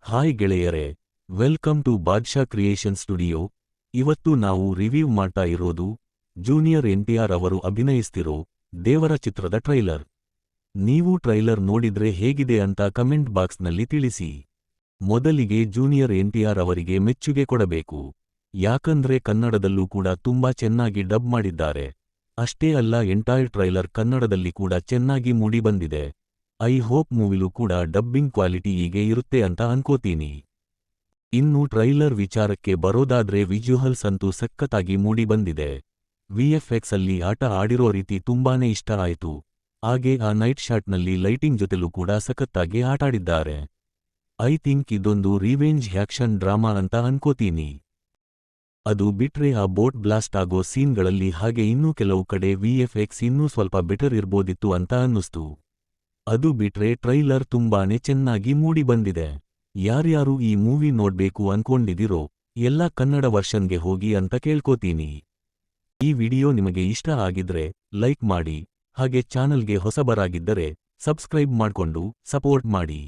Hi ಗೆಳೆಯರೇ, welcome to ಬಾದ್ಶಾ creation studio. ಇವತ್ತು ನಾವು ರಿವ್ಯೂ ಮಾಡ್ತಾ ಇರೋದು ಜೂನಿಯರ್ ಎನ್ಟಿಆರ್ ಅವರು ಅಭಿನಯಿಸ್ತಿರೋ ದೇವರ ಚಿತ್ರದ ಟ್ರೈಲರ್. ನೀವು ಟ್ರೈಲರ್ ನೋಡಿದ್ರೆ ಹೇಗಿದೆ ಅಂತ ಕಮೆಂಟ್ ಬಾಕ್ಸ್ನಲ್ಲಿ ತಿಳಿಸಿ. ಮೊದಲಿಗೆ ಜೂನಿಯರ್ ಎನ್ಟಿಆರ್ ಅವರಿಗೆ ಮೆಚ್ಚುಗೆ ಕೊಡಬೇಕು. ಯಾಕಂದ್ರೆ ಕನ್ನಡದಲ್ಲೂ ಕೂಡ ತುಂಬಾ ಚೆನ್ನಾಗಿ ಡಬ್ ಮಾಡಿದ್ದಾರೆ. ಅಷ್ಟೇ ಅಲ್ಲ, ಎಂಟೈರ್ ಟ್ರೈಲರ್ ಕನ್ನಡದಲ್ಲಿ ಕೂಡ ಚೆನ್ನಾಗಿ ಮೂಡಿಬಂದಿದೆ. ಐ ಹೋಪ್ ಮೂವಿಲೂ ಕೂಡ ಡಬ್ಬಿಂಗ್ ಕ್ವಾಲಿಟಿ ಹೀಗೆ ಇರುತ್ತೆ ಅಂತ ಅನ್ಕೋತೀನಿ. ಇನ್ನು ಟ್ರೈಲರ್ ವಿಚಾರಕ್ಕೆ ಬರೋದಾದ್ರೆ ವಿಜುವಲ್ಸ್ ಅಂತೂ ಸಖತ್ತಾಗಿ ಮೂಡಿಬಂದಿದೆ. ವಿಎಫ್ಎಕ್ಸ್ ಅಲ್ಲಿ ಆಟ ಆಡಿರೋ ರೀತಿ ತುಂಬಾನೇ ಇಷ್ಟ ಆಯ್ತು. ಹಾಗೆ ಆ ನೈಟ್ ಶಾಟ್ನಲ್ಲಿ ಲೈಟಿಂಗ್ ಜೊತೆಲೂ ಕೂಡ ಸಖತ್ತಾಗಿ ಆಟಾಡಿದ್ದಾರೆ. ಐ ಥಿಂಕ್ ಇದೊಂದು ರಿವೆಂಜ್ ಆಕ್ಷನ್ ಡ್ರಾಮಾ ಅಂತ ಅನ್ಕೋತೀನಿ. ಅದು ಬಿಟ್ರೆ ಆ ಬೋಟ್ ಬ್ಲಾಸ್ಟ್ ಆಗೋ ಸೀನ್ಗಳಲ್ಲಿ ಹಾಗೆ ಇನ್ನೂ ಕೆಲವು ಕಡೆ ವಿಎಫ್ಎಕ್ಸ್ ಇನ್ನೂ ಸ್ವಲ್ಪ ಬೆಟರ್ ಇರ್ಬೋದಿತ್ತು ಅಂತ ಅನ್ನಿಸ್ತು. ಅದು ಬಿಟ್ರೆ ಟ್ರೈಲರ್ ತುಂಬಾನೇ ಚೆನ್ನಾಗಿ ಮೂಡಿಬಂದಿದೆ. ಯಾರ್ಯಾರು ಈ ಮೂವಿ ನೋಡ್ಬೇಕು ಅನ್ಕೊಂಡಿದಿರೋ ಎಲ್ಲ ಕನ್ನಡ ವರ್ಷನ್ಗೆ ಹೋಗಿ ಅಂತ ಕೇಳ್ಕೋತೀನಿ. ಈ ವಿಡಿಯೋ ನಿಮಗೆ ಇಷ್ಟ ಆಗಿದ್ರೆ ಲೈಕ್ ಮಾಡಿ, ಹಾಗೆ ಚಾನಲ್ಗೆ ಹೊಸಬರಾಗಿದ್ದರೆ ಸಬ್ಸ್ಕ್ರೈಬ್ ಮಾಡ್ಕೊಂಡು ಸಪೋರ್ಟ್ ಮಾಡಿ.